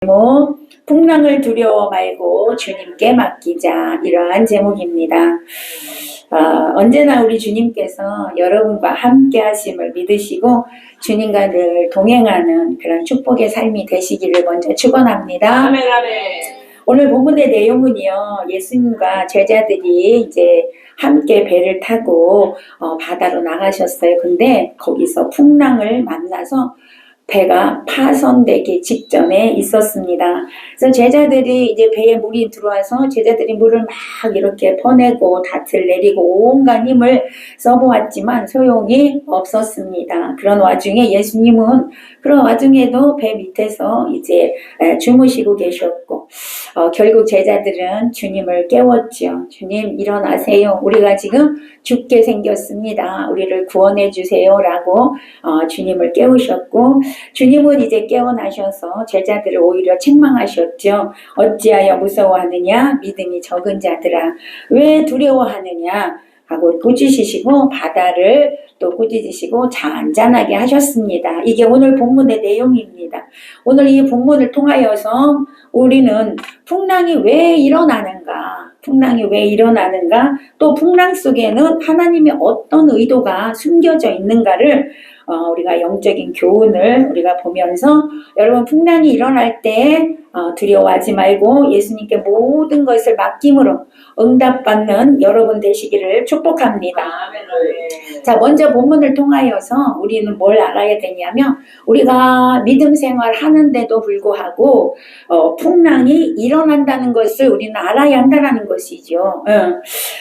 제목, 풍랑을 두려워 말고 주님께 맡기자, 이러한 제목입니다. 언제나 우리 주님께서 여러분과 함께 하심을 믿으시고 주님과 늘 동행하는 그런 축복의 삶이 되시기를 먼저 축원합니다. 아멘, 아멘. 오늘 본문의 내용은요, 예수님과 제자들이 이제 함께 배를 타고 바다로 나가셨어요. 근데 거기서 풍랑을 만나서 배가 파손되기 직전에 있었습니다. 그래서 제자들이 이제 배에 물이 들어와서 제자들이 물을 막 이렇게 퍼내고 닷을 내리고 온갖 힘을 써보았지만 소용이 없었습니다. 그런 와중에 예수님은 그런 와중에도 배 밑에서 이제 주무시고 계셨고 결국 제자들은 주님을 깨웠죠. 주님 일어나세요. 우리가 지금 죽게 생겼습니다. 우리를 구원해 주세요라고 주님을 깨우셨고 주님은 이제 깨어나셔서 제자들을 오히려 책망하셨죠. 어찌하여 무서워하느냐? 믿음이 적은 자들아. 왜 두려워하느냐? 하고 꾸짖으시고 바다를 또 꾸짖으시고 잔잔하게 하셨습니다. 이게 오늘 본문의 내용입니다. 오늘 이 본문을 통하여서 우리는 풍랑이 왜 일어나는가? 풍랑이 왜 일어나는가? 또 풍랑 속에는 하나님의 어떤 의도가 숨겨져 있는가를 우리가 영적인 교훈을 우리가 보면서 여러분 풍랑이 일어날 때 두려워하지 말고 예수님께 모든 것을 맡김으로 응답받는 여러분 되시기를 축복합니다. 자, 먼저 본문을 통하여서 우리는 뭘 알아야 되냐면 우리가 믿음 생활 하는데도 불구하고 풍랑이 일어난다는 것을 우리는 알아야 한다는 것이죠.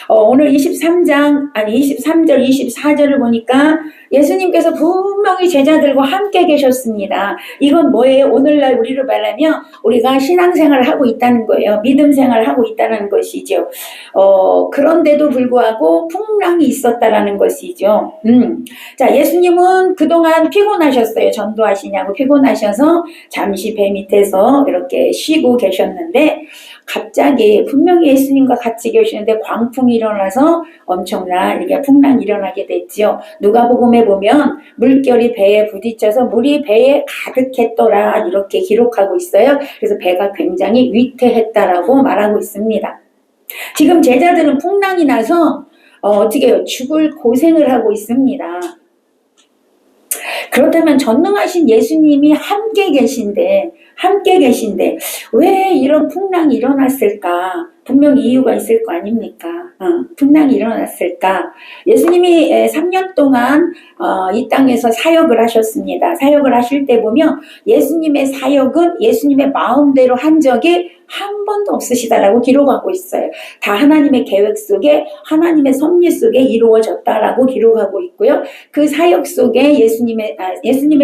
오늘 23절 24절을 보니까 예수님께서 분명히 제자들과 함께 계셨습니다. 이건 뭐예요? 오늘날 우리로 말하면 우리가 신앙생활을 하고 있다는 거예요. 믿음 생활을 하고 있다는 것이죠. 그런데도 불구하고 풍랑이 있었다라는 것이죠. 자, 예수님은 그동안 피곤하셨어요. 전도하시냐고 피곤하셔서 잠시 배 밑에서 이렇게 쉬고 계셨는데 갑자기 분명히 예수님과 같이 계시는데 광풍이 일어나서 엄청난 이게 풍랑이 일어나게 됐죠. 누가복음에 보면 물결이 배에 부딪혀서 물이 배에 가득했더라 이렇게 기록하고 있어요. 그래서 배가 굉장히 위태했다라고 말하고 있습니다. 지금 제자들은 풍랑이 나서 어떻게 해요? 죽을 고생을 하고 있습니다. 그렇다면 전능하신 예수님이 함께 계신데 왜 이런 풍랑이 일어났을까? 분명히 이유가 있을 거 아닙니까? 풍랑이 일어났을까? 예수님이 3년 동안 이 땅에서 사역을 하셨습니다. 사역을 하실 때 보면 예수님의 사역은 예수님의 마음대로 한 적이 한 번도 없으시다라고 기록하고 있어요. 다 하나님의 계획 속에 하나님의 섭리 속에 이루어졌다라고 기록하고 있고요. 그 사역 속에 예수님의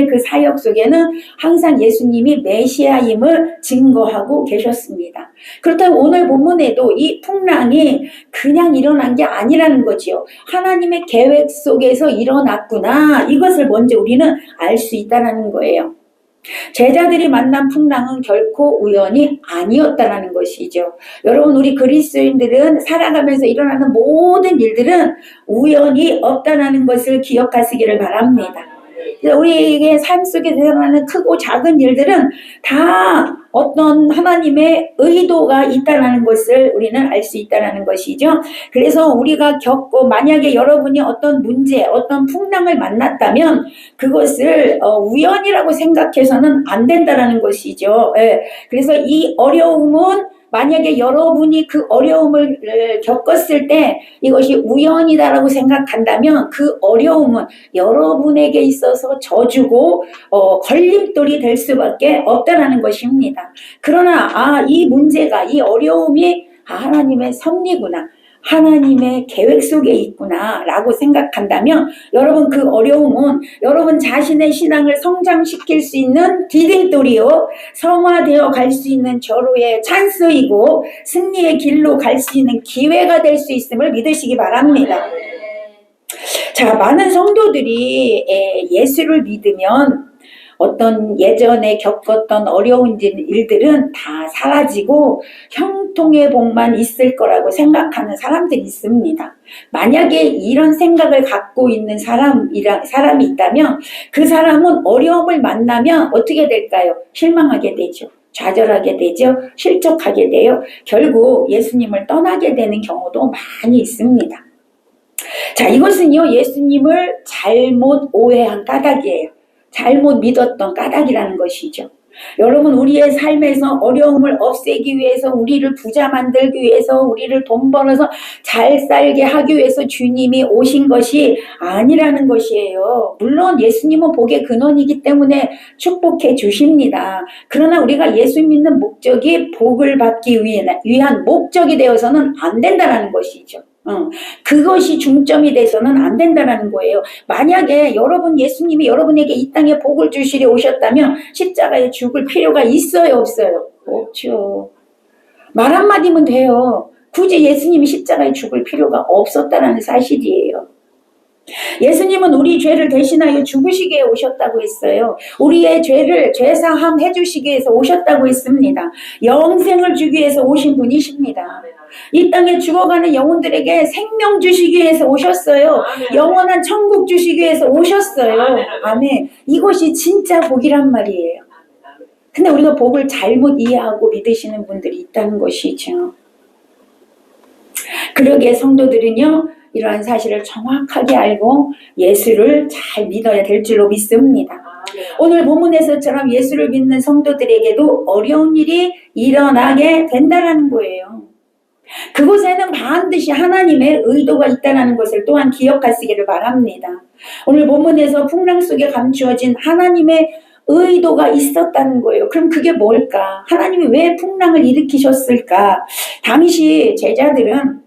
그 사역 속에는 항상 예수님이 메시아임을 증거하고 계셨습니다. 그렇다면 오늘 본문에도 이 풍랑이 그냥 일어난 게 아니라는 거지요. 하나님의 계획 속에서 일어났구나. 이것을 먼저 우리는 알 수 있다는 거예요. 제자들이 만난 풍랑은 결코 우연이 아니었다는 것이죠. 여러분 우리 그리스도인들은 살아가면서 일어나는 모든 일들은 우연이 없다는 것을 기억하시기를 바랍니다. 우리에게 삶 속에서 일어나는 크고 작은 일들은 다 어떤 하나님의 의도가 있다는 것을 우리는 알 수 있다는 것이죠. 그래서 우리가 만약에 여러분이 어떤 문제, 어떤 풍랑을 만났다면 그것을 우연이라고 생각해서는 안 된다는 것이죠. 그래서 이 어려움은 만약에 여러분이 그 어려움을 겪었을 때 이것이 우연이다라고 생각한다면 그 어려움은 여러분에게 있어서 저주고 걸림돌이 될 수밖에 없다는 것입니다. 그러나 이 문제가 이 어려움이 하나님의 섭리구나. 하나님의 계획 속에 있구나 라고 생각한다면 여러분 그 어려움은 여러분 자신의 신앙을 성장시킬 수 있는 디딤돌이요 성화되어 갈 수 있는 절호의 찬스이고 승리의 길로 갈 수 있는 기회가 될 수 있음을 믿으시기 바랍니다. 자, 많은 성도들이 예수를 믿으면 어떤 예전에 겪었던 어려운 일들은 다 사라지고 형통의 복만 있을 거라고 생각하는 사람들이 있습니다. 만약에 이런 생각을 갖고 있는 사람이 있다면 그 사람은 어려움을 만나면 어떻게 될까요? 실망하게 되죠. 좌절하게 되죠. 실족하게 돼요. 결국 예수님을 떠나게 되는 경우도 많이 있습니다. 자, 이것은요, 예수님을 잘못 오해한 까닭이에요. 잘못 믿었던 까닭이라는 것이죠. 여러분, 우리의 삶에서 어려움을 없애기 위해서, 우리를 부자 만들기 위해서, 우리를 돈 벌어서 잘 살게 하기 위해서 주님이 오신 것이 아니라는 것이에요. 물론 예수님은 복의 근원이기 때문에 축복해 주십니다. 그러나 우리가 예수 믿는 목적이 복을 받기 위한 목적이 되어서는 안 된다는 것이죠. 그것이 중점이 돼서는 안 된다는 거예요. 만약에 여러분, 예수님이 여러분에게 이 땅에 복을 주시려 오셨다면 십자가에 죽을 필요가 있어요, 없어요? 없죠. 말 한마디면 돼요. 굳이 예수님이 십자가에 죽을 필요가 없었다는 사실이에요. 예수님은 우리 죄를 대신하여 죽으시기에 오셨다고 했어요. 우리의 죄를 죄사함 해주시기 위해서 오셨다고 했습니다. 영생을 주기 위해서 오신 분이십니다. 이 땅에 죽어가는 영혼들에게 생명 주시기 위해서 오셨어요. 영원한 천국 주시기 위해서 오셨어요. 아멘. 이것이 진짜 복이란 말이에요. 근데 우리가 복을 잘못 이해하고 믿으시는 분들이 있다는 것이죠. 그러기에 성도들은요, 이러한 사실을 정확하게 알고 예수를 잘 믿어야 될 줄로 믿습니다. 오늘 본문에서처럼 예수를 믿는 성도들에게도 어려운 일이 일어나게 된다는 거예요. 그곳에는 반드시 하나님의 의도가 있다는 것을 또한 기억하시기를 바랍니다. 오늘 본문에서 풍랑 속에 감추어진 하나님의 의도가 있었다는 거예요. 그럼 그게 뭘까? 하나님이 왜 풍랑을 일으키셨을까? 당시 제자들은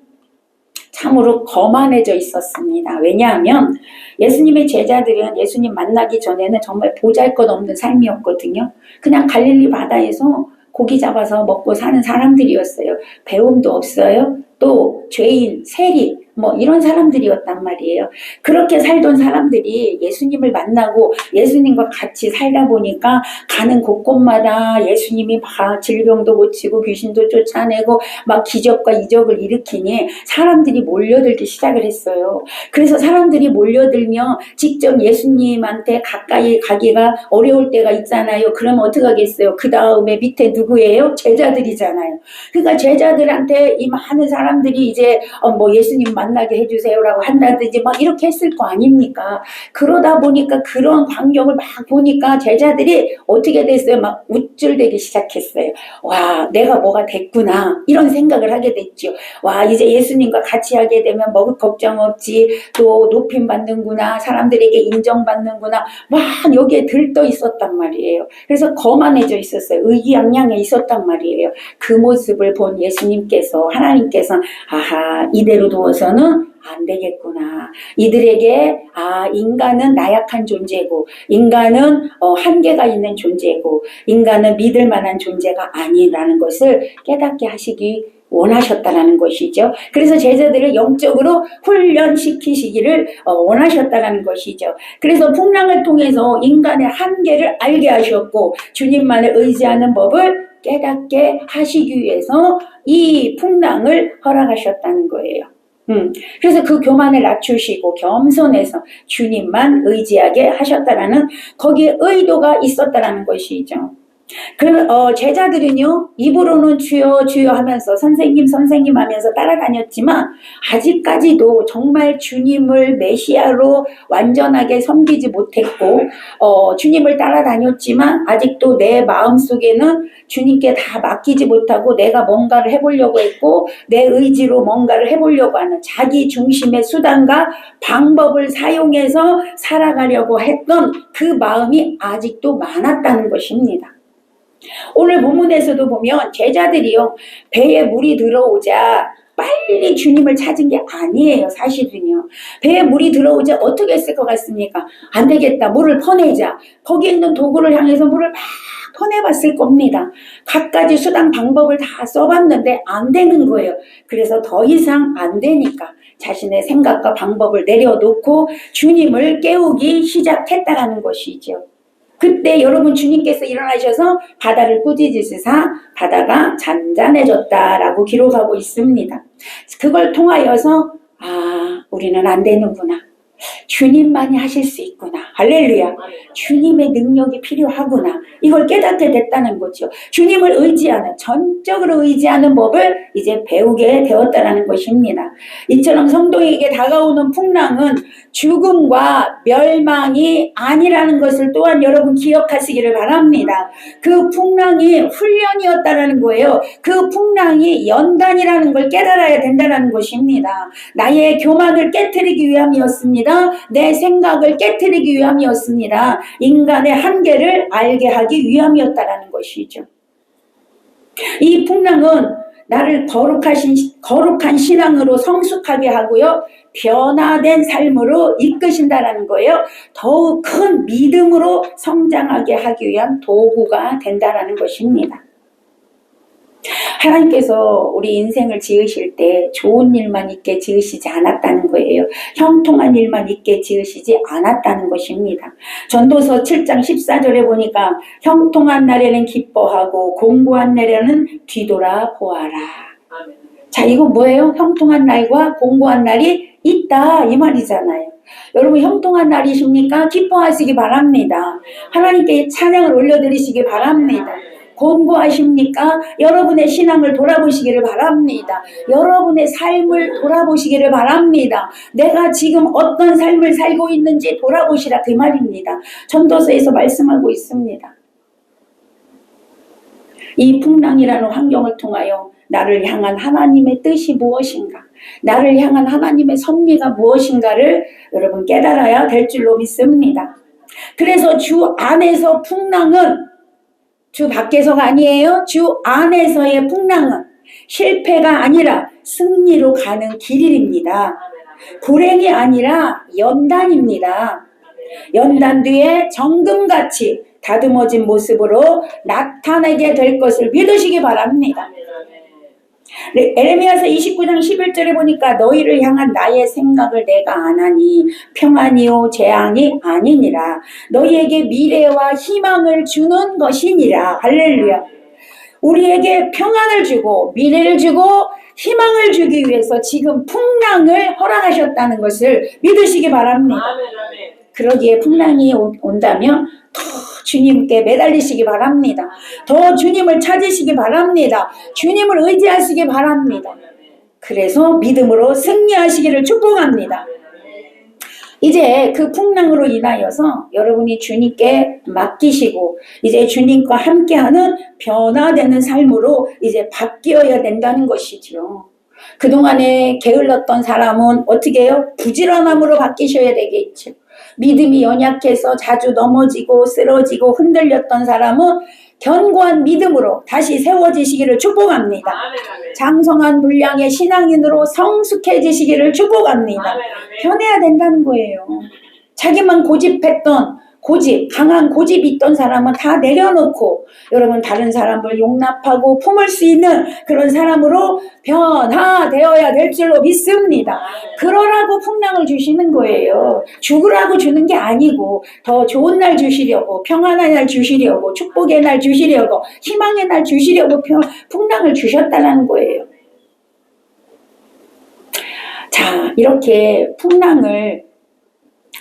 참으로 거만해져 있었습니다. 왜냐하면 예수님의 제자들은 예수님 만나기 전에는 정말 보잘것없는 삶이었거든요. 그냥 갈릴리 바다에서 고기 잡아서 먹고 사는 사람들이었어요. 배움도 없어요. 또 죄인, 세리 뭐 이런 사람들이었단 말이에요. 그렇게 살던 사람들이 예수님을 만나고 예수님과 같이 살다 보니까 가는 곳곳마다 예수님이 막 질병도 고치고 귀신도 쫓아내고 막 기적과 이적을 일으키니 사람들이 몰려들기 시작을 했어요. 그래서 사람들이 몰려들면 직접 예수님한테 가까이 가기가 어려울 때가 있잖아요. 그럼 어떻게 하겠어요? 그 다음에 밑에 누구예요? 제자들이잖아요. 그러니까 제자들한테 이 많은 사람들이 이제 뭐 예수님 만나게 해주세요라고 한다든지 막 이렇게 했을 거 아닙니까? 그러다 보니까 그런 광경을 막 보니까 제자들이 어떻게 됐어요? 막 우쭐대기 시작했어요. 와, 내가 뭐가 됐구나 이런 생각을 하게 됐죠. 와, 이제 예수님과 같이 하게 되면 먹을 걱정 없지, 또 높임 받는구나, 사람들에게 인정받는구나, 막 여기에 들떠 있었단 말이에요. 그래서 거만해져 있었어요. 의기양양해 있었단 말이에요. 그 모습을 본 예수님께서, 하나님께서 아하, 이대로 두어서는 안 되겠구나. 이들에게 인간은 나약한 존재고, 인간은 한계가 있는 존재고, 인간은 믿을 만한 존재가 아니라는 것을 깨닫게 하시기 원하셨다라는 것이죠. 그래서 제자들을 영적으로 훈련시키시기를 원하셨다라는 것이죠. 그래서 풍랑을 통해서 인간의 한계를 알게 하셨고, 주님만을 의지하는 법을 깨닫게 하시기 위해서 이 풍랑을 허락하셨다는 거예요. 그래서 그 교만을 낮추시고 겸손해서 주님만 의지하게 하셨다라는 거기에 의도가 있었다라는 것이죠. 제자들은요, 입으로는 주여 주여 하면서 선생님 선생님 하면서 따라다녔지만 아직까지도 정말 주님을 메시아로 완전하게 섬기지 못했고, 주님을 따라다녔지만 아직도 내 마음속에는 주님께 다 맡기지 못하고 내가 뭔가를 해보려고 했고, 내 의지로 뭔가를 해보려고 하는 자기 중심의 수단과 방법을 사용해서 살아가려고 했던 그 마음이 아직도 많았다는 것입니다. 오늘 본문에서도 보면 제자들이요, 배에 물이 들어오자 빨리 주님을 찾은 게 아니에요. 사실은요, 배에 물이 들어오자 어떻게 했을 것 같습니까? 안 되겠다, 물을 퍼내자. 거기 있는 도구를 향해서 물을 막 퍼내봤을 겁니다. 갖가지 수단 방법을 다 써봤는데 안 되는 거예요. 그래서 더 이상 안 되니까 자신의 생각과 방법을 내려놓고 주님을 깨우기 시작했다라는 것이죠. 그때 여러분, 주님께서 일어나셔서 바다를 꾸짖으시사 바다가 잔잔해졌다라고 기록하고 있습니다. 그걸 통하여서 우리는 안 되는구나, 주님만이 하실 수 있구나 할렐루야. 주님의 능력이 필요하구나. 이걸 깨닫게 됐다는 거죠. 주님을 의지하는, 전적으로 의지하는 법을 이제 배우게 되었다는 것입니다. 이처럼 성도에게 다가오는 풍랑은 죽음과 멸망이 아니라는 것을 또한 여러분 기억하시기를 바랍니다. 그 풍랑이 훈련이었다는 거예요. 그 풍랑이 연단이라는 걸 깨달아야 된다는 것입니다. 나의 교만을 깨트리기 위함이었습니다. 내 생각을 깨트리기 위함이었습니다. 인간의 한계를 알게 하기 위함이었다는 것이죠. 이 풍랑은 나를 거룩한 신앙으로 성숙하게 하고요, 변화된 삶으로 이끄신다라는 거예요. 더욱 큰 믿음으로 성장하게 하기 위한 도구가 된다라는 것입니다. 하나님께서 우리 인생을 지으실 때 좋은 일만 있게 지으시지 않았다는 거예요. 형통한 일만 있게 지으시지 않았다는 것입니다. 전도서 7장 14절에 보니까 형통한 날에는 기뻐하고 공고한 날에는 뒤돌아보아라. 자, 이거 뭐예요? 형통한 날과 공고한 날이 있다 이 말이잖아요. 여러분 형통한 날이십니까? 기뻐하시기 바랍니다. 하나님께 찬양을 올려드리시기 바랍니다. 공고하십니까? 여러분의 신앙을 돌아보시기를 바랍니다. 여러분의 삶을 돌아보시기를 바랍니다. 내가 지금 어떤 삶을 살고 있는지 돌아보시라 그 말입니다. 전도서에서 말씀하고 있습니다. 이 풍랑이라는 환경을 통하여 나를 향한 하나님의 뜻이 무엇인가, 나를 향한 하나님의 섭리가 무엇인가를 여러분 깨달아야 될 줄로 믿습니다. 그래서 주 안에서 풍랑은 주 밖에서가 아니에요. 주 안에서의 풍랑은 실패가 아니라 승리로 가는 길입니다. 불행이 아니라 연단입니다. 연단 뒤에 정금같이 다듬어진 모습으로 나타나게 될 것을 믿으시기 바랍니다. 에레미야서 29장 11절에 보니까 너희를 향한 나의 생각을 내가 아나니 평안이요 재앙이 아니니라. 너희에게 미래와 희망을 주는 것이니라. 할렐루야. 우리에게 평안을 주고 미래를 주고 희망을 주기 위해서 지금 풍랑을 허락하셨다는 것을 믿으시기 바랍니다. 그러기에 풍랑이 온다면 더 주님께 매달리시기 바랍니다. 더 주님을 찾으시기 바랍니다. 주님을 의지하시기 바랍니다. 그래서 믿음으로 승리하시기를 축복합니다. 이제 그 풍랑으로 인하여서 여러분이 주님께 맡기시고 이제 주님과 함께하는 변화되는 삶으로 이제 바뀌어야 된다는 것이죠. 그동안에 게을렀던 사람은 어떻게 해요? 부지런함으로 바뀌셔야 되겠죠. 믿음이 연약해서 자주 넘어지고 쓰러지고 흔들렸던 사람은 견고한 믿음으로 다시 세워지시기를 축복합니다. 장성한 분량의 신앙인으로 성숙해지시기를 축복합니다. 변해야 된다는 거예요. 자기만 고집했던 강한 고집이 있던 사람은 다 내려놓고 여러분 다른 사람을 용납하고 품을 수 있는 그런 사람으로 변화되어야 될 줄로 믿습니다. 그러라고 풍랑을 주시는 거예요. 죽으라고 주는 게 아니고 더 좋은 날 주시려고, 평안한 날 주시려고, 축복의 날 주시려고, 희망의 날 주시려고 풍랑을 주셨다는 거예요. 자, 이렇게 풍랑을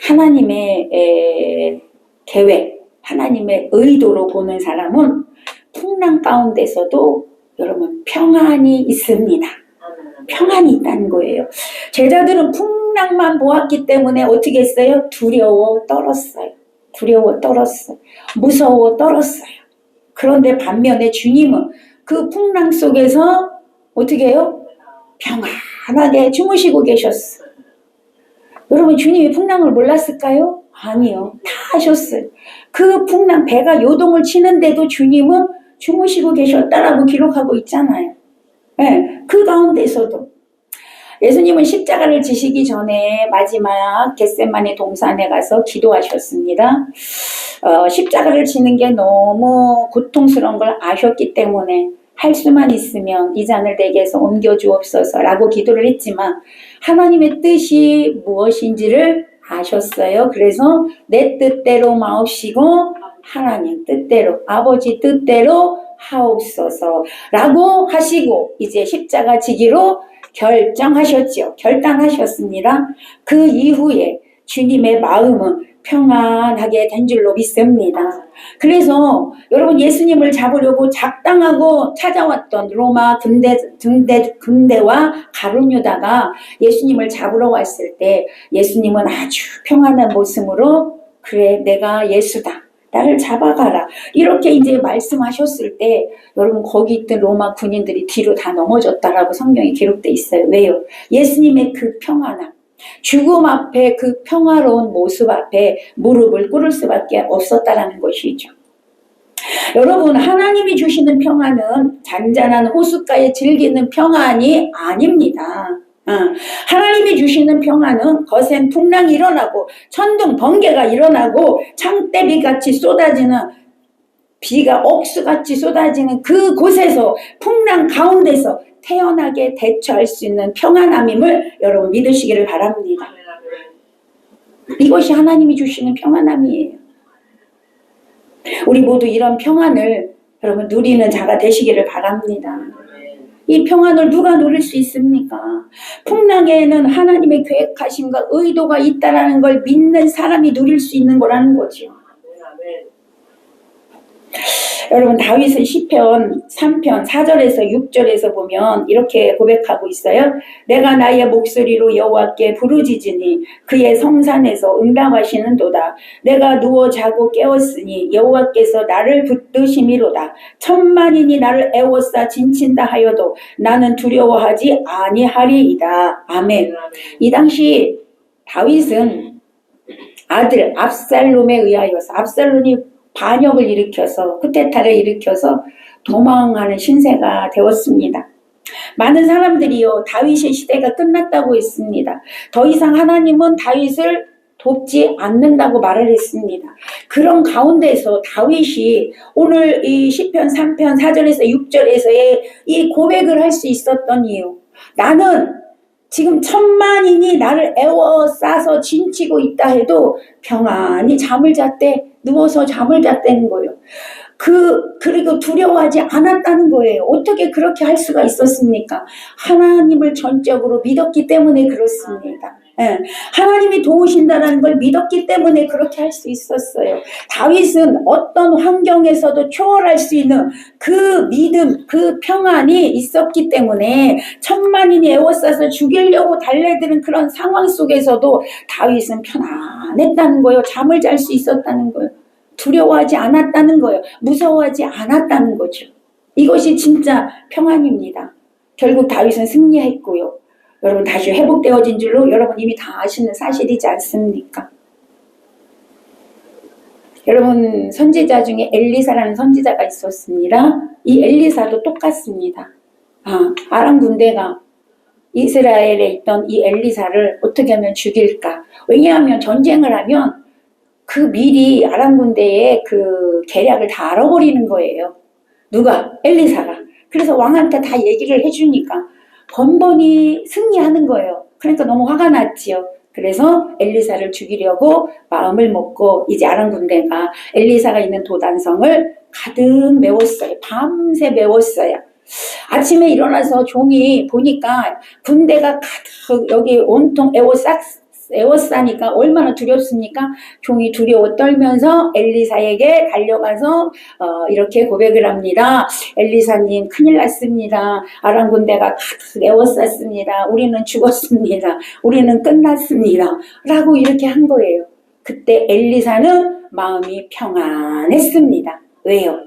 하나님의 계획, 하나님의 의도로 보는 사람은 풍랑 가운데서도 여러분 평안이 있습니다. 평안이 있다는 거예요. 제자들은 풍랑만 보았기 때문에 어떻게 했어요? 두려워 떨었어요. 무서워 떨었어요. 그런데 반면에 주님은 그 풍랑 속에서 어떻게 해요? 평안하게 주무시고 계셨어요. 여러분 주님이 풍랑을 몰랐을까요? 아니요. 다 아셨어요. 그 풍랑 배가 요동을 치는데도 주님은 주무시고 계셨다라고 기록하고 있잖아요. 네, 그 가운데서도 예수님은 십자가를 지시기 전에 마지막 겟세마네 동산에 가서 기도하셨습니다. 십자가를 지는 게 너무 고통스러운 걸 아셨기 때문에 할 수만 있으면 이 잔을 내게서 옮겨주옵소서 라고 기도를 했지만 하나님의 뜻이 무엇인지를 아셨어요. 그래서 내 뜻대로 마옵시고 하나님 뜻대로, 아버지 뜻대로 하옵소서 라고 하시고 이제 십자가 지기로 결정하셨죠. 결단하셨습니다. 그 이후에 주님의 마음은 평안하게 된 줄로 믿습니다. 그래서 여러분 예수님을 잡으려고 작당하고 찾아왔던 로마 군대와 가룟 유다가 예수님을 잡으러 왔을 때 예수님은 아주 평안한 모습으로 그래 내가 예수다. 나를 잡아가라. 이렇게 이제 말씀하셨을 때 여러분 거기 있던 로마 군인들이 뒤로 다 넘어졌다라고 성경에 기록돼 있어요. 왜요? 예수님의 그 평안함. 죽음 앞에 그 평화로운 모습 앞에 무릎을 꿇을 수밖에 없었다라는 것이죠. 여러분 하나님이 주시는 평안은 잔잔한 호숫가에 즐기는 평안이 아닙니다. 하나님이 주시는 평안은 거센 풍랑이 일어나고 천둥 번개가 일어나고 창대비같이 쏟아지는 비가 억수같이 쏟아지는 그곳에서 풍랑 가운데서 태연하게 대처할 수 있는 평안함임을 여러분 믿으시기를 바랍니다. 이것이 하나님이 주시는 평안함이에요. 우리 모두 이런 평안을 여러분 누리는 자가 되시기를 바랍니다. 이 평안을 누가 누릴 수 있습니까? 풍랑에는 하나님의 계획하심과 의도가 있다는 걸 믿는 사람이 누릴 수 있는 거라는 거죠. 여러분 다윗은 시편 3편 4절에서 6절에서 보면 이렇게 고백하고 있어요. 내가 나의 목소리로 여호와께 부르짖으니 그의 성산에서 응답하시는도다. 내가 누워 자고 깨었으니 여호와께서 나를 붙드심이로다. 천만인이 나를 애워싸 진친다 하여도 나는 두려워하지 아니하리이다. 아멘. 이 당시 다윗은 아들 압살롬에 의하여서 압살롬이 반역을 일으켜서 쿠데타를 일으켜서 도망하는 신세가 되었습니다. 많은 사람들이요 다윗의 시대가 끝났다고 했습니다. 더 이상 하나님은 다윗을 돕지 않는다고 말을 했습니다. 그런 가운데서 다윗이 오늘 이 시편 3편 4절에서 6절에서의 이 고백을 할 수 있었던 이유, 나는 지금 천만인이 나를 애워싸서 진치고 있다 해도 평안히 잠을 잤대. 누워서 잠을 잤다는 거예요. 그리고 두려워하지 않았다는 거예요. 어떻게 그렇게 할 수가 있었습니까? 하나님을 전적으로 믿었기 때문에 그렇습니다. 예, 하나님이 도우신다는 걸 믿었기 때문에 그렇게 할 수 있었어요. 다윗은 어떤 환경에서도 초월할 수 있는 그 믿음, 그 평안이 있었기 때문에 천만인이 애워싸서 죽이려고 달려드는 그런 상황 속에서도 다윗은 편안했다는 거예요. 잠을 잘 수 있었다는 거예요. 두려워하지 않았다는 거예요. 무서워하지 않았다는 거죠. 이것이 진짜 평안입니다. 결국 다윗은 승리했고요. 여러분 다시 회복되어진 줄로 여러분 이미 다 아시는 사실이지 않습니까? 여러분 선지자 중에 엘리사라는 선지자가 있었습니다. 이 엘리사도 똑같습니다. 아람 군대가 이스라엘에 있던 이 엘리사를 어떻게 하면 죽일까? 왜냐하면 전쟁을 하면 그 미리 아람 군대의 그 계략을 다 알아버리는 거예요. 누가? 엘리사가. 그래서 왕한테 다 얘기를 해주니까 번번이 승리하는 거예요. 그러니까 너무 화가 났지요. 그래서 엘리사를 죽이려고 마음을 먹고 이제 아람 군대가 엘리사가 있는 도단성을 가득 메웠어요. 밤새 메웠어요. 아침에 일어나서 종이 보니까 군대가 가득 여기 온통 에워싸니까 얼마나 두렵습니까? 종이 두려워 떨면서 엘리사에게 달려가서 이렇게 고백을 합니다. 엘리사님 큰일 났습니다. 아람 군대가 가득 에워쌌습니다. 우리는 죽었습니다. 우리는 끝났습니다. 라고 이렇게 한 거예요. 그때 엘리사는 마음이 평안했습니다. 왜요?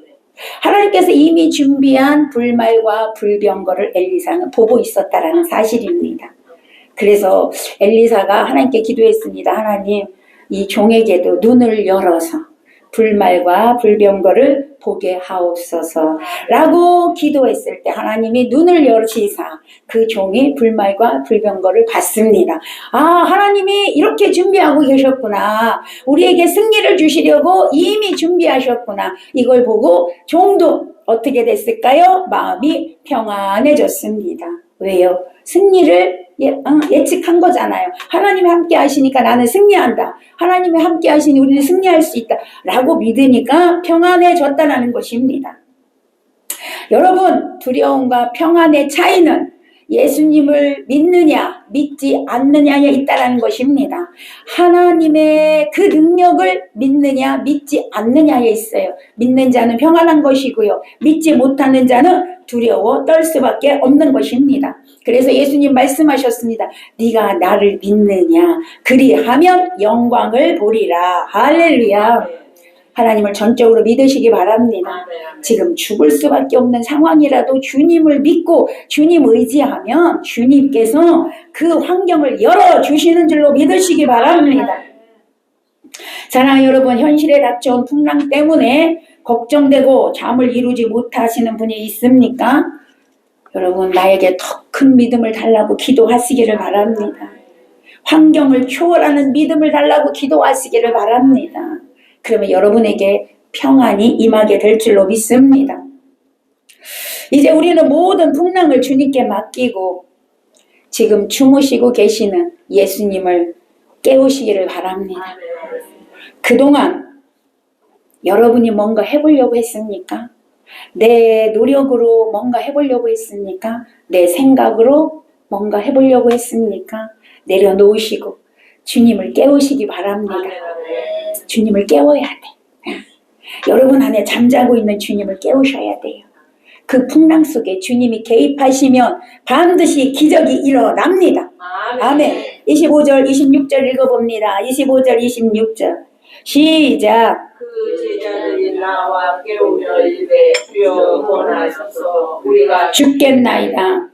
하나님께서 이미 준비한 불말과 불병거를 엘리사는 보고 있었다라는 사실입니다. 그래서 엘리사가 하나님께 기도했습니다. 하나님, 이 종에게도 눈을 열어서 불말과 불병거를 보게 하옵소서 라고 기도했을 때 하나님이 눈을 열으시사 그 종이 불말과 불병거를 봤습니다. 하나님이 이렇게 준비하고 계셨구나. 우리에게 승리를 주시려고 이미 준비하셨구나. 이걸 보고 종도 어떻게 됐을까요? 마음이 평안해졌습니다. 왜요? 승리를 예측한 거잖아요. 하나님이 함께 하시니까 나는 승리한다. 하나님이 함께 하시니 우리는 승리할 수 있다. 라고 믿으니까 평안해졌다는 것입니다. 여러분, 두려움과 평안의 차이는 예수님을 믿느냐 믿지 않느냐에 있다라는 것입니다. 하나님의 그 능력을 믿느냐 믿지 않느냐에 있어요. 믿는 자는 평안한 것이고요. 믿지 못하는 자는 두려워 떨 수밖에 없는 것입니다. 그래서 예수님 말씀하셨습니다. 네가 나를 믿느냐 그리하면 영광을 보리라. 할렐루야. 하나님을 전적으로 믿으시기 바랍니다. 지금 죽을 수밖에 없는 상황이라도 주님을 믿고 주님 의지하면 주님께서 그 환경을 열어주시는 줄로 믿으시기 바랍니다. 사랑하는 여러분, 현실에 닥쳐온 풍랑 때문에 걱정되고 잠을 이루지 못하시는 분이 있습니까? 여러분, 나에게 더 큰 믿음을 달라고 기도하시기를 바랍니다. 환경을 초월하는 믿음을 달라고 기도하시기를 바랍니다. 그러면 여러분에게 평안이 임하게 될 줄로 믿습니다. 이제 우리는 모든 풍랑을 주님께 맡기고 지금 주무시고 계시는 예수님을 깨우시기를 바랍니다. 그동안 여러분이 뭔가 해보려고 했습니까? 내 노력으로 뭔가 해보려고 했습니까? 내 생각으로 뭔가 해보려고 했습니까? 내려놓으시고 주님을 깨우시기 바랍니다. 주님을 깨워야 돼. 여러분 안에 잠자고 있는 주님을 깨우셔야 돼요. 그 풍랑 속에 주님이 개입하시면 반드시 기적이 일어납니다. 아멘. 25절 26절 읽어봅니다. 25절 26절 시작. 그 제자들이 나와 깨우며 이르되 주여 권하소서 우리가 죽겠나이다.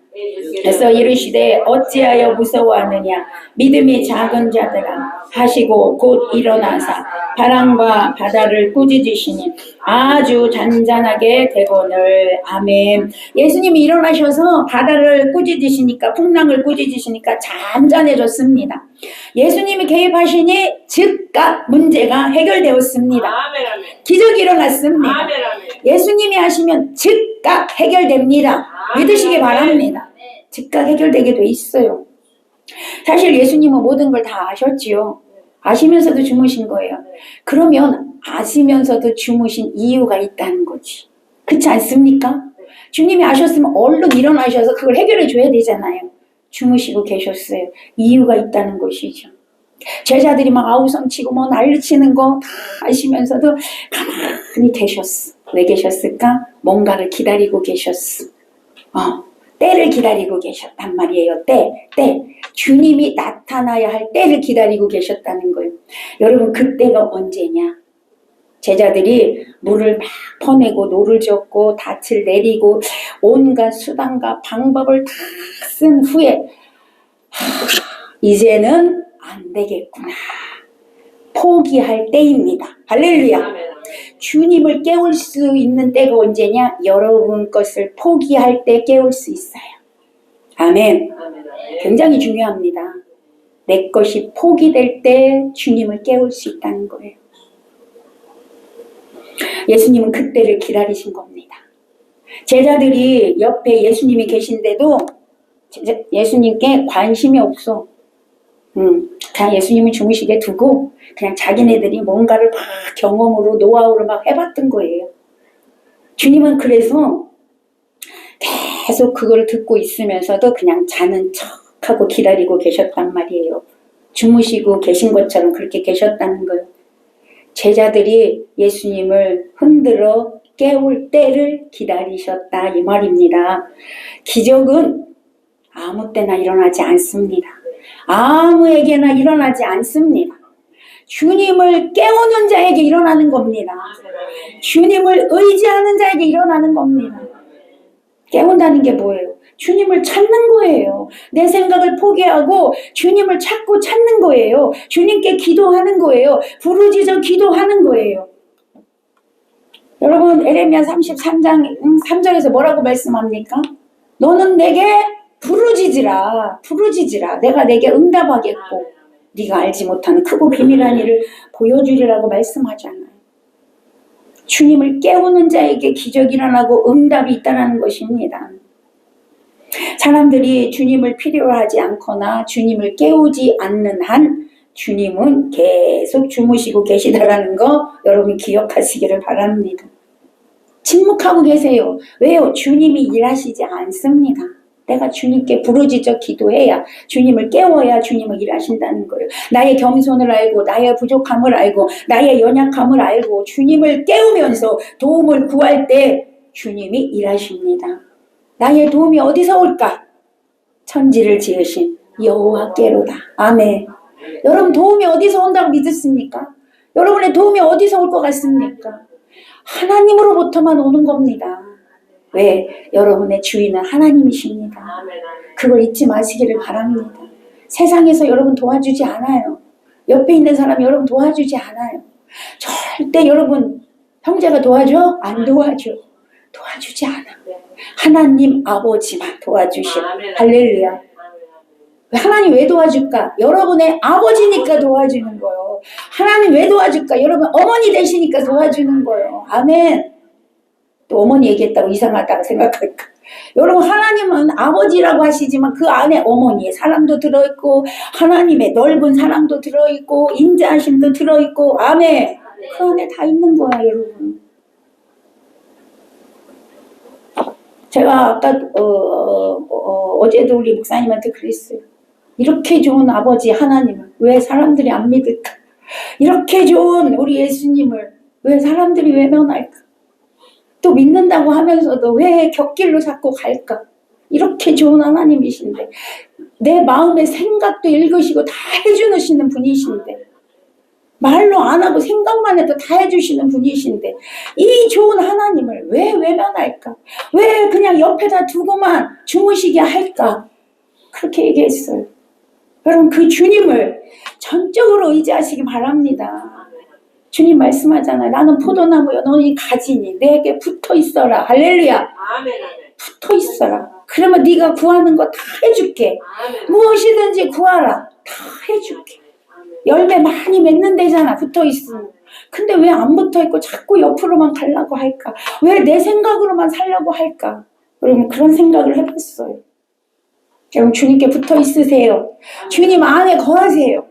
그래서 이르시되 어찌하여 무서워하느냐 믿음이 작은 자들아 하시고 곧 일어나사 바람과 바다를 꾸짖으시니 아주 잔잔하게 되거늘. 아멘. 예수님이 일어나셔서 바다를 꾸짖으시니까 풍랑을 꾸짖으시니까 잔잔해졌습니다. 예수님이 개입하시니 즉각 문제가 해결되었습니다. 기적이 일어났습니다. 예수님이 하시면 즉각 해결됩니다. 믿으시기 바랍니다. 즉각 해결되게 돼 있어요. 사실 예수님은 모든 걸 다 아셨지요. 아시면서도 주무신 거예요. 그러면 아시면서도 주무신 이유가 있다는 거지. 그렇지 않습니까? 주님이 아셨으면 얼른 일어나셔서 그걸 해결해 줘야 되잖아요. 주무시고 계셨어요. 이유가 있다는 것이죠. 제자들이 막 아우성치고 뭐 난리치는 거 다 아시면서도 가만히 계셨어. 왜 계셨을까? 뭔가를 기다리고 계셨어. 때를 기다리고 계셨단 말이에요. 때. 주님이 나타나야 할 때를 기다리고 계셨다는 거예요. 여러분, 그때가 언제냐? 제자들이 물을 막 퍼내고 노를 젓고 닻을 내리고 온갖 수단과 방법을 다 쓴 후에 이제는 안 되겠구나. 포기할 때입니다. 할렐루야. 주님을 깨울 수 있는 때가 언제냐? 여러분 것을 포기할 때 깨울 수 있어요. 아멘. 굉장히 중요합니다. 내 것이 포기될 때 주님을 깨울 수 있다는 거예요. 예수님은 그때를 기다리신 겁니다. 제자들이 옆에 예수님이 계신데도 예수님께 관심이 없어. 그냥 예수님을 주무시게 두고 그냥 자기네들이 뭔가를 막 경험으로 노하우로 막 해봤던 거예요. 주님은 그래서 계속 그걸 듣고 있으면서도 그냥 자는 척하고 기다리고 계셨단 말이에요. 주무시고 계신 것처럼 그렇게 계셨다는 거예요. 제자들이 예수님을 흔들어 깨울 때를 기다리셨다 이 말입니다. 기적은 아무 때나 일어나지 않습니다. 아무에게나 일어나지 않습니다. 주님을 깨우는 자에게 일어나는 겁니다. 주님을 의지하는 자에게 일어나는 겁니다. 깨운다는 게 뭐예요? 주님을 찾는 거예요. 내 생각을 포기하고 주님을 찾고 찾는 거예요. 주님께 기도하는 거예요. 부르짖어 기도하는 거예요. 여러분, 에레미야 33장 3절에서 뭐라고 말씀합니까? 너는 내게 부르짖으라. 내가 내게 응답하겠고 네가 알지 못하는 크고 비밀한 일을 보여주리라고 말씀하잖아요. 주님을 깨우는 자에게 기적이 일어나고 응답이 있다는 것입니다. 사람들이 주님을 필요로 하지 않거나 주님을 깨우지 않는 한 주님은 계속 주무시고 계시다라는 거 여러분 기억하시기를 바랍니다. 침묵하고 계세요. 왜요? 주님이 일하시지 않습니다. 내가 주님께 부르짖어 기도해야, 주님을 깨워야 주님은 일하신다는 거예요. 나의 겸손을 알고, 나의 부족함을 알고, 나의 연약함을 알고 주님을 깨우면서 도움을 구할 때 주님이 일하십니다. 나의 도움이 어디서 올까? 천지를 지으신 여호와께로다. 아멘. 여러분, 도움이 어디서 온다고 믿으십니까? 여러분의 도움이 어디서 올 것 같습니까? 하나님으로부터만 오는 겁니다. 왜? 여러분의 주인은 하나님이십니다. 그걸 잊지 마시기를 바랍니다. 세상에서 여러분 도와주지 않아요. 옆에 있는 사람이 여러분 도와주지 않아요. 절대 여러분 형제가 도와줘? 안 도와줘. 도와주지 않아. 하나님 아버지만 도와주셔. 할렐루야. 하나님 왜 도와줄까? 여러분의 아버지니까 도와주는 거예요. 하나님 왜 도와줄까? 여러분 어머니 되시니까 도와주는 거예요. 아멘. 또 어머니 얘기했다고 이상하다고 생각할까? 여러분, 하나님은 아버지라고 하시지만 그 안에 어머니의 사랑도 들어있고 하나님의 넓은 사랑도 들어있고 인자하심도 들어있고, 아멘. 그 안에 다 있는 거야, 여러분. 제가 아까 어제도 우리 목사님한테 그랬어요. 이렇게 좋은 아버지 하나님을 왜 사람들이 안 믿을까? 이렇게 좋은 우리 예수님을 왜 사람들이 외면할까? 또 믿는다고 하면서도 왜 곁길로 자꾸 갈까? 이렇게 좋은 하나님이신데, 내 마음의 생각도 읽으시고 다 해주시는 분이신데, 말로 안 하고 생각만 해도 다 해주시는 분이신데, 이 좋은 하나님을 왜 외면할까? 왜 그냥 옆에다 두고만 주무시게 할까? 그렇게 얘기했어요. 여러분, 그 주님을 전적으로 의지하시기 바랍니다. 주님 말씀하잖아요. 나는 포도나무여, 너는 가지니 내게 붙어 있어라. 할렐루야. 붙어 있어라. 그러면 네가 구하는 거 다 해줄게. 무엇이든지 구하라. 다 해줄게. 열매 많이 맺는 데잖아, 붙어 있으면. 근데 왜 안 붙어 있고 자꾸 옆으로만 가려고 할까? 왜 내 생각으로만 살려고 할까? 여러분, 그런 생각을 해봤어요. 여러분, 주님께 붙어 있으세요. 주님 안에 거하세요.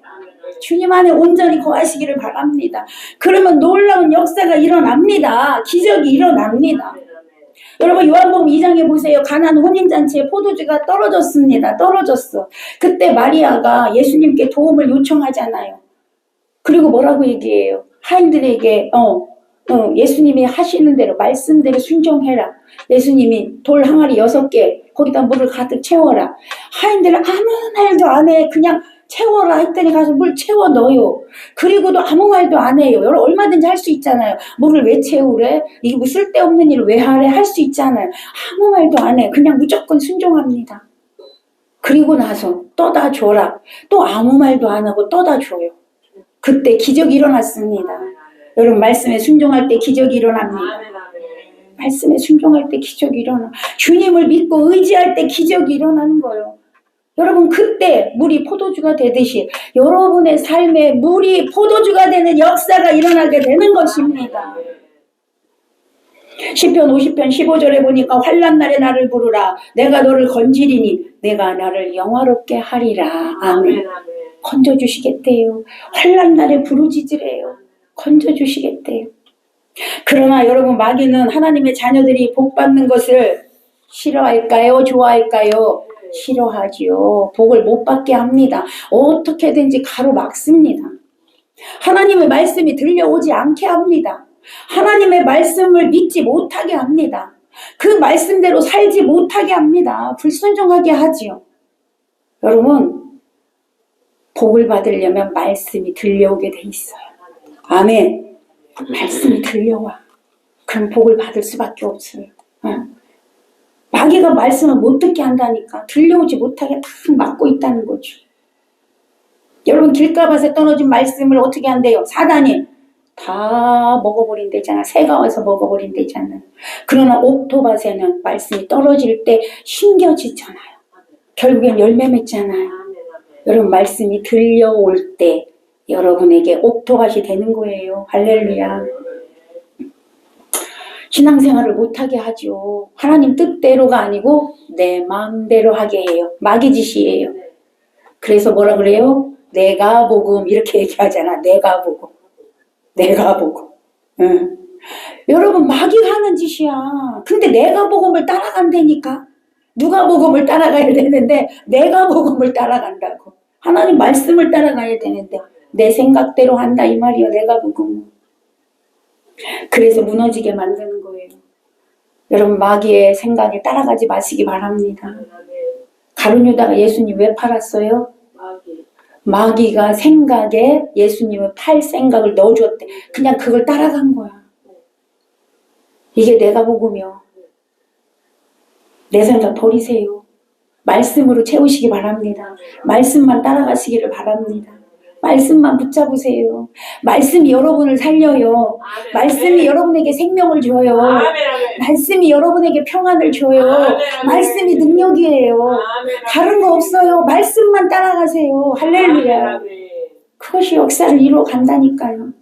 주님 안에 온전히 거하시기를 바랍니다. 그러면 놀라운 역사가 일어납니다. 기적이 일어납니다. 여러분, 요한복음 2장에 보세요. 가나안 혼인잔치에 포도주가 떨어졌습니다. 떨어졌어. 그때 마리아가 예수님께 도움을 요청하잖아요. 그리고 뭐라고 얘기해요? 하인들에게 예수님이 하시는 대로, 말씀대로 순종해라. 예수님이 돌 항아리 6개 거기다 물을 가득 채워라. 하인들은 아무 말도 안 해. 그냥 채워라 했더니 가서 물 채워 넣어요. 그리고도 아무 말도 안 해요. 여러분, 얼마든지 할 수 있잖아요. 물을 왜 채우래? 이게 뭐 쓸데없는 일을 왜 하래? 할 수 있잖아요. 아무 말도 안 해. 그냥 무조건 순종합니다. 그리고 나서 떠다 줘라. 또 아무 말도 안 하고 떠다 줘요. 그때 기적이 일어났습니다. 여러분, 말씀에 순종할 때 기적이 일어납니다. 말씀에 순종할 때 기적이 일어나. 주님을 믿고 의지할 때 기적이 일어나는 거예요. 여러분, 그때 물이 포도주가 되듯이 여러분의 삶에 물이 포도주가 되는 역사가 일어나게 되는 것입니다. 시편 50편 15절에 보니까 환난 날에 나를 부르라. 내가 너를 건지리니 내가 나를 영화롭게 하리라. 아멘. 건져주시겠대요. 환난 날에 부르짖으래요. 건져주시겠대요. 그러나 여러분, 마귀는 하나님의 자녀들이 복 받는 것을 싫어할까요? 좋아할까요? 싫어하지요. 복을 못 받게 합니다. 어떻게든지 가로막습니다. 하나님의 말씀이 들려오지 않게 합니다. 하나님의 말씀을 믿지 못하게 합니다. 그 말씀대로 살지 못하게 합니다. 불순종하게 하지요. 여러분, 복을 받으려면 말씀이 들려오게 돼 있어요. 아멘. 말씀이 들려와. 그럼 복을 받을 수밖에 없어요. 마귀가 말씀을 못 듣게 한다니까. 들려오지 못하게 탁 막고 있다는 거죠. 여러분, 길가밭에 떨어진 말씀을 어떻게 한대요? 사단이 다 먹어버린대잖아. 새가 와서 먹어버린대잖아. 그러나 옥토밭에는 말씀이 떨어질 때 심겨지잖아요. 결국엔 열매 맺잖아요. 여러분, 말씀이 들려올 때 여러분에게 옥토밭이 되는 거예요. 할렐루야. 신앙생활을 못하게 하죠. 하나님 뜻대로가 아니고 내 마음대로 하게 해요. 마귀 짓이에요. 그래서 뭐라 그래요? 내가 복음 이렇게 얘기하잖아. 내가 복음. 내가 복음. 여러분, 마귀가 하는 짓이야. 근데 내가 복음을 따라간다니까. 누가복음을 따라가야 되는데 내가 복음을 따라간다고. 하나님 말씀을 따라가야 되는데 내 생각대로 한다 이 말이야. 내가 복음. 그래서 무너지게 만드는 거예요. 여러분 마귀의 생각에 따라가지 마시기 바랍니다. 가룟 유다가 예수님 왜 팔았어요? 마귀가 생각에 예수님을 팔 생각을 넣어주었대. 그냥 그걸 따라간 거야. 이게 내가 복음이요. 내 생각 버리세요. 말씀으로 채우시기 바랍니다. 말씀만 따라가시기를 바랍니다. 말씀만 붙잡으세요. 말씀이 여러분을 살려요. 말씀이 여러분에게 생명을 줘요. 말씀이 여러분에게 평안을 줘요. 말씀이 능력이에요. 다른 거 없어요. 말씀만 따라가세요. 할렐루야. 그것이 역사를 이루어 간다니까요.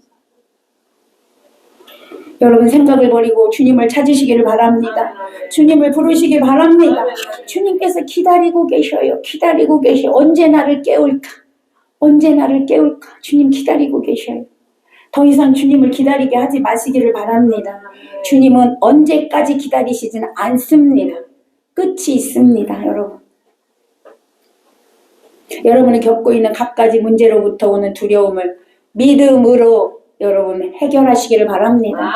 여러분 생각을 버리고 주님을 찾으시기를 바랍니다. 주님을 부르시기 바랍니다. 주님께서 기다리고 계셔요. 기다리고 계셔. 언제 나를 깨울까? 언제 나를 깨울까? 주님 기다리고 계셔요. 더 이상 주님을 기다리게 하지 마시기를 바랍니다. 주님은 언제까지 기다리시지는 않습니다. 끝이 있습니다, 여러분. 여러분이 겪고 있는 갖가지 문제로부터 오는 두려움을 믿음으로 여러분 해결하시기를 바랍니다.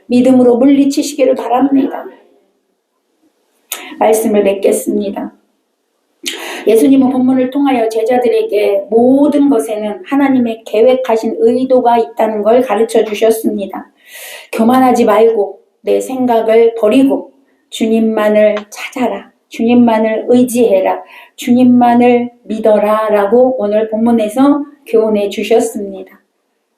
믿음으로 물리치시기를 바랍니다. 말씀을 맺겠습니다. 예수님은 본문을 통하여 제자들에게 모든 것에는 하나님의 계획하신 의도가 있다는 걸 가르쳐 주셨습니다. 교만하지 말고 내 생각을 버리고 주님만을 찾아라. 주님만을 의지해라. 주님만을 믿어라 라고 오늘 본문에서 교훈해 주셨습니다.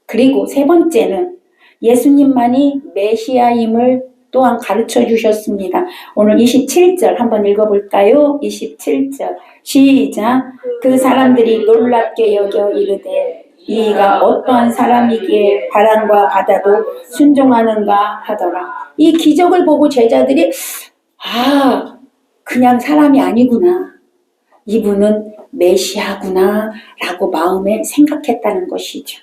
그리고 세 번째는 예수님만이 메시아임을 또한 가르쳐 주셨습니다. 오늘 27절 한번 읽어볼까요? 27절 시작. 그 사람들이 놀랍게 여겨 이르되 이가 어떠한 사람이기에 바람과 바다도 순종하는가 하더라. 이 기적을 보고 제자들이 그냥 사람이 아니구나. 이분은 메시아구나 라고 마음에 생각했다는 것이죠.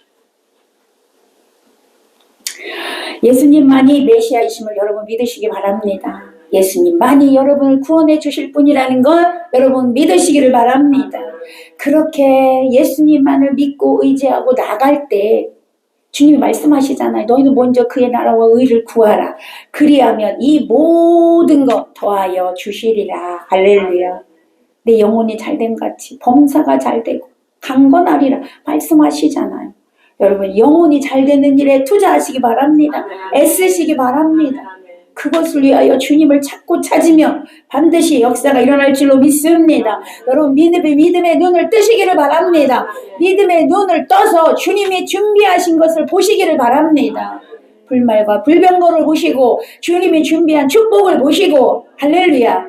예수님만이 메시아이심을 여러분 믿으시기 바랍니다. 예수님만이 여러분을 구원해 주실 분이라는 걸 여러분 믿으시기를 바랍니다. 그렇게 예수님만을 믿고 의지하고 나갈 때 주님이 말씀하시잖아요. 너희는 먼저 그의 나라와 의를 구하라. 그리하면 이 모든 것 더하여 주시리라. 할렐루야. 내 영혼이 잘된 같이 범사가 잘되고 강건하리라 말씀하시잖아요. 여러분 영혼이 잘 되는 일에 투자하시기 바랍니다. 애쓰시기 바랍니다. 그것을 위하여 주님을 찾고 찾으며 반드시 역사가 일어날 줄로 믿습니다. 여러분 믿음의 눈을 뜨시기를 바랍니다. 믿음의 눈을 떠서 주님이 준비하신 것을 보시기를 바랍니다. 불말과 불병거를 보시고 주님이 준비한 축복을 보시고 할렐루야.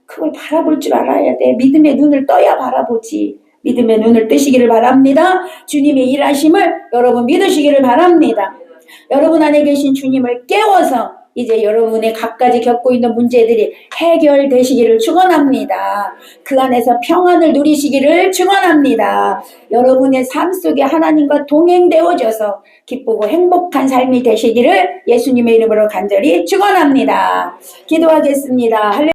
그걸 바라볼 줄 알아야 돼. 믿음의 눈을 떠야 바라보지. 믿음의 눈을 뜨시기를 바랍니다. 주님의 일하심을 여러분 믿으시기를 바랍니다. 여러분 안에 계신 주님을 깨워서 이제 여러분의 갖가지 겪고 있는 문제들이 해결되시기를 축원합니다. 그 안에서 평안을 누리시기를 축원합니다. 여러분의 삶 속에 하나님과 동행되어져서 기쁘고 행복한 삶이 되시기를 예수님의 이름으로 간절히 축원합니다. 기도하겠습니다.